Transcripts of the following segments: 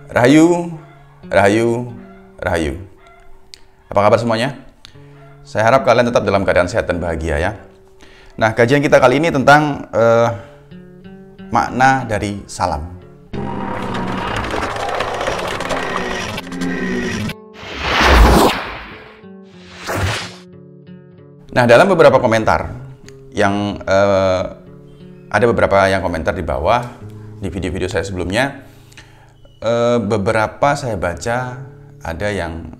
Rahayu, Rahayu, Rahayu. Apa kabar semuanya? Saya harap kalian tetap dalam keadaan sehat dan bahagia ya. Nah, kajian kita kali ini tentang makna dari salam. Nah, dalam beberapa komentar yang ada beberapa yang komentar di bawah di video-video saya sebelumnya, beberapa saya baca ada yang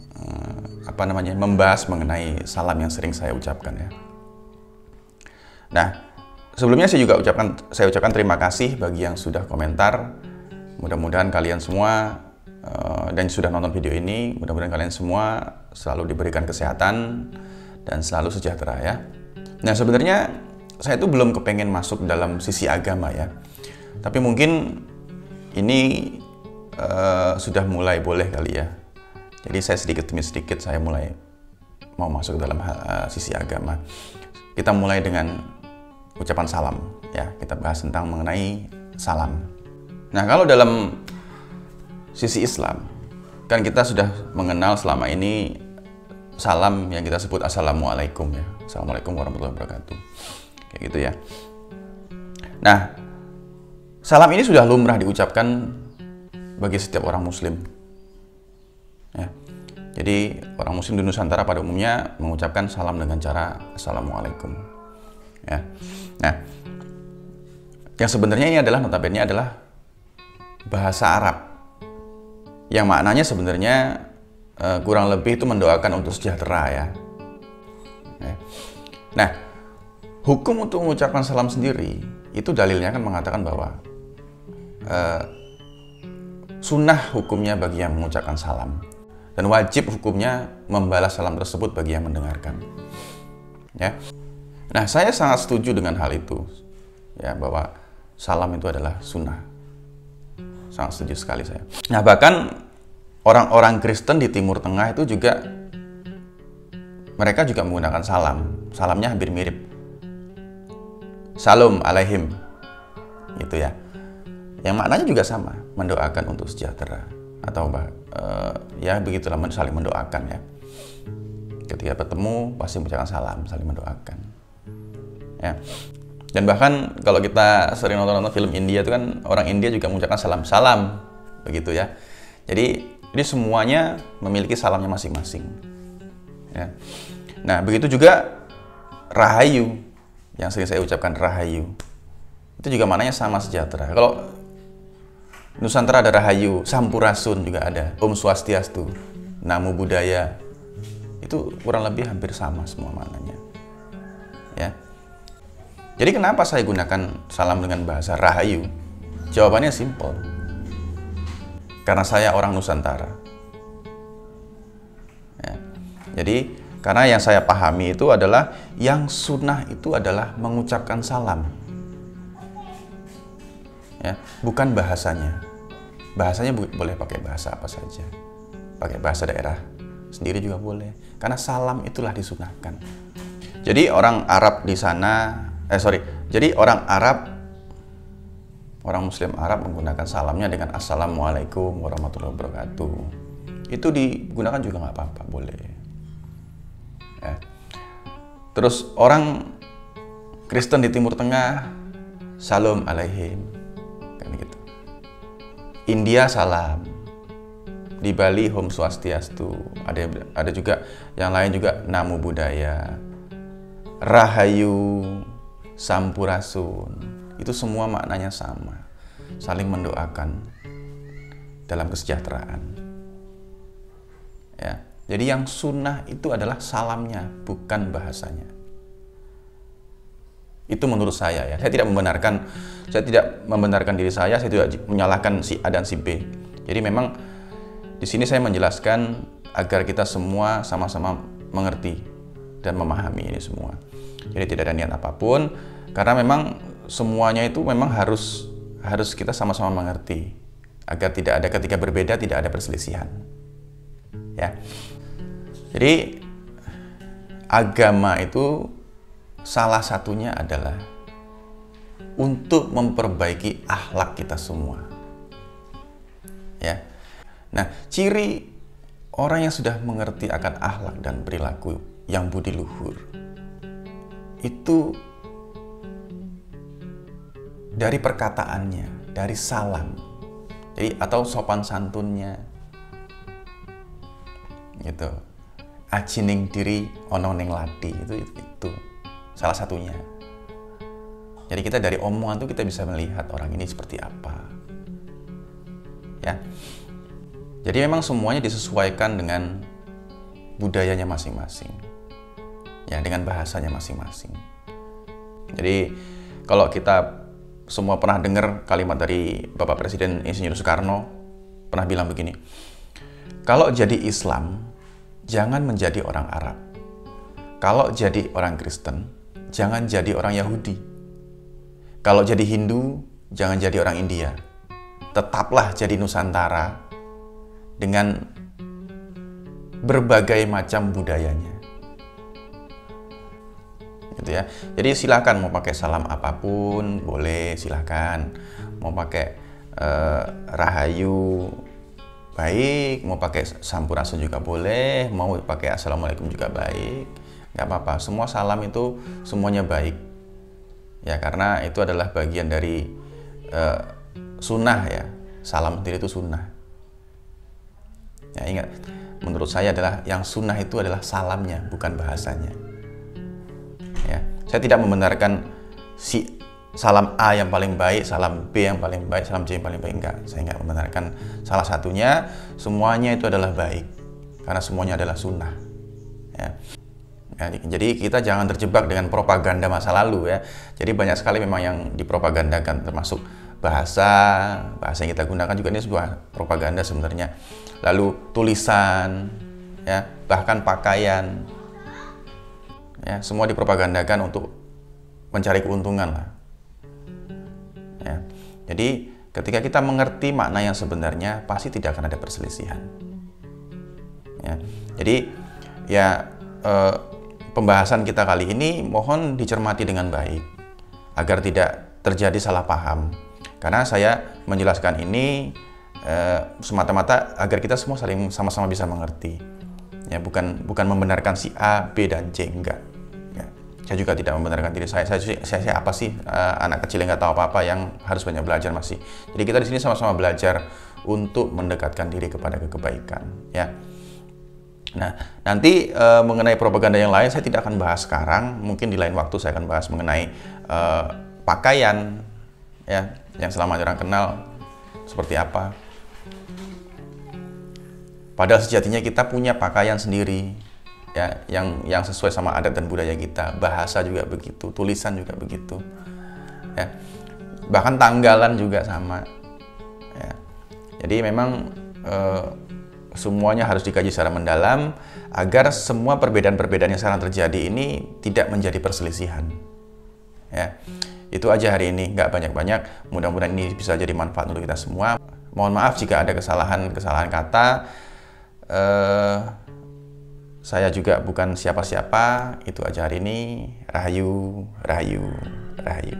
membahas mengenai salam yang sering saya ucapkan ya. Nah, sebelumnya saya ucapkan terima kasih bagi yang sudah komentar. Mudah-mudahan kalian semua dan sudah nonton video ini, mudah-mudahan kalian semua selalu diberikan kesehatan dan selalu sejahtera ya. Nah, sebenarnya saya itu belum kepengen masuk dalam sisi agama ya. Tapi mungkin ini sudah mulai boleh kali ya. Jadi saya sedikit demi sedikit saya mulai mau masuk ke dalam sisi agama. Kita mulai dengan ucapan salam ya. Kita bahas tentang mengenai salam. Nah, kalau dalam sisi Islam kan kita sudah mengenal selama ini salam yang kita sebut assalamualaikum ya. Assalamualaikum warahmatullahi wabarakatuh. Kayak gitu ya. Nah, salam ini sudah lumrah diucapkan bagi setiap orang muslim. Ya. Jadi orang muslim di Nusantara pada umumnya mengucapkan salam dengan cara assalamualaikum. Ya. Nah, yang sebenarnya ini adalah notabene adalah bahasa Arab. Yang maknanya sebenarnya kurang lebih itu mendoakan untuk sejahtera ya. Nah, hukum untuk mengucapkan salam sendiri itu dalilnya kan mengatakan bahwa sunnah hukumnya bagi yang mengucapkan salam dan wajib hukumnya membalas salam tersebut bagi yang mendengarkan. Ya. Nah, saya sangat setuju dengan hal itu ya, bahwa salam itu adalah sunnah. Sangat setuju sekali saya. Nah, bahkan orang-orang Kristen di Timur Tengah itu juga mereka juga menggunakan salam. Salamnya hampir mirip. Salam alaihim. Gitu ya. Yang maknanya juga sama, mendoakan untuk sejahtera atau ya begitulah, saling mendoakan ya. Ketika bertemu pasti mengucapkan salam, saling mendoakan. Ya. Dan bahkan kalau kita sering nonton film India itu kan orang India juga mengucapkan salam begitu ya. Jadi semuanya memiliki salamnya masing-masing. Ya. Nah, begitu juga Rahayu yang sering saya ucapkan, Rahayu. Itu juga maknanya sama, sejahtera. Kalau Nusantara ada Rahayu, Sampurasun juga ada, Om Swastiastu, Namo Buddhaya. Itu kurang lebih hampir sama semua maknanya. Ya. Jadi kenapa saya gunakan salam dengan bahasa Rahayu? Jawabannya simpel. Karena saya orang Nusantara. Ya. Jadi karena yang saya pahami itu adalah yang sunnah itu adalah mengucapkan salam. Ya, bukan bahasanya. Bahasanya boleh pakai bahasa apa saja. Pakai bahasa daerah sendiri juga boleh. Karena salam itulah disunahkan. Jadi orang Arab di sana, jadi orang Muslim Arab menggunakan salamnya dengan assalamualaikum warahmatullahi wabarakatuh. Itu digunakan juga nggak apa-apa, boleh. Ya. Terus orang Kristen di Timur Tengah, salam alaihim, kayak gitu. India salam, di Bali Om Swastiastu, ada juga yang lain juga Namo Buddhaya, Rahayu, Sampurasun. Itu semua maknanya sama, saling mendoakan dalam kesejahteraan. Ya, jadi yang sunnah itu adalah salamnya, bukan bahasanya. Itu menurut saya ya. Saya tidak membenarkan diri saya tidak menyalahkan si A dan si B. Jadi memang di sini saya menjelaskan agar kita semua sama-sama mengerti dan memahami ini semua. Jadi tidak ada niat apapun, karena memang semuanya itu memang harus kita sama-sama mengerti agar tidak ada, ketika berbeda tidak ada perselisihan. Ya. Jadi agama itu salah satunya adalah untuk memperbaiki akhlak kita semua. ya. Nah, ciri orang yang sudah mengerti akan akhlak dan perilaku yang budi luhur itu dari perkataannya, dari salam, jadi atau sopan santunnya, gitu. Ajining diri ono ning lati itu salah satunya. Jadi kita dari omongan tuh kita bisa melihat orang ini seperti apa, ya. Jadi memang semuanya disesuaikan dengan budayanya masing-masing, ya, dengan bahasanya masing-masing. Jadi kalau kita semua pernah dengar kalimat dari Bapak Presiden Insinyur Soekarno pernah bilang begini, kalau jadi Islam jangan menjadi orang Arab, kalau jadi orang Kristen jangan jadi orang Yahudi, kalau jadi Hindu jangan jadi orang India, tetaplah jadi Nusantara dengan berbagai macam budayanya, gitu ya. Jadi silakan mau pakai salam apapun boleh, silakan mau pakai rahayu baik, mau pakai sampurasun juga boleh, mau pakai assalamualaikum juga baik, nggak apa-apa. Semua salam itu semuanya baik, ya, karena itu adalah bagian dari sunnah, ya. Salam sendiri itu sunnah. Ya, ingat, menurut saya adalah yang sunnah itu adalah salamnya, bukan bahasanya. Ya, saya tidak membenarkan si salam A yang paling baik, salam B yang paling baik, salam C yang paling baik, enggak. Saya enggak membenarkan salah satunya, semuanya itu adalah baik, karena semuanya adalah sunnah, ya. Jadi kita jangan terjebak dengan propaganda masa lalu, ya. Jadi banyak sekali memang yang dipropagandakan, termasuk bahasa yang kita gunakan juga ini sebuah propaganda sebenarnya. Lalu tulisan, ya, bahkan pakaian, ya, semua dipropagandakan untuk mencari keuntungan lah, ya. Jadi ketika kita mengerti makna yang sebenarnya pasti tidak akan ada perselisihan, ya. Jadi ya pembahasan kita kali ini mohon dicermati dengan baik agar tidak terjadi salah paham, karena saya menjelaskan ini semata-mata agar kita semua saling sama-sama bisa mengerti, ya, bukan membenarkan si A, B dan C, enggak, ya. Saya juga tidak membenarkan diri saya apa sih, anak kecil yang nggak tahu apa-apa yang harus banyak belajar masih. Jadi kita di sini sama-sama belajar untuk mendekatkan diri kepada kebaikan, ya. Nah, nanti mengenai propaganda yang lain saya tidak akan bahas sekarang. Mungkin di lain waktu saya akan bahas mengenai pakaian, ya, yang selama orang kenal seperti apa. Padahal sejatinya kita punya pakaian sendiri, ya, yang sesuai sama adat dan budaya kita. Bahasa juga begitu, tulisan juga begitu, ya. Bahkan tanggalan juga sama, ya. Jadi memang semuanya harus dikaji secara mendalam agar semua perbedaan-perbedaan yang sekarang terjadi ini tidak menjadi perselisihan, ya. Itu aja hari ini, nggak banyak-banyak. Mudah-mudahan ini bisa jadi manfaat untuk kita semua. Mohon maaf jika ada kesalahan kata. Saya juga bukan siapa-siapa. Itu aja hari ini. Rahayu, rahayu, rahayu.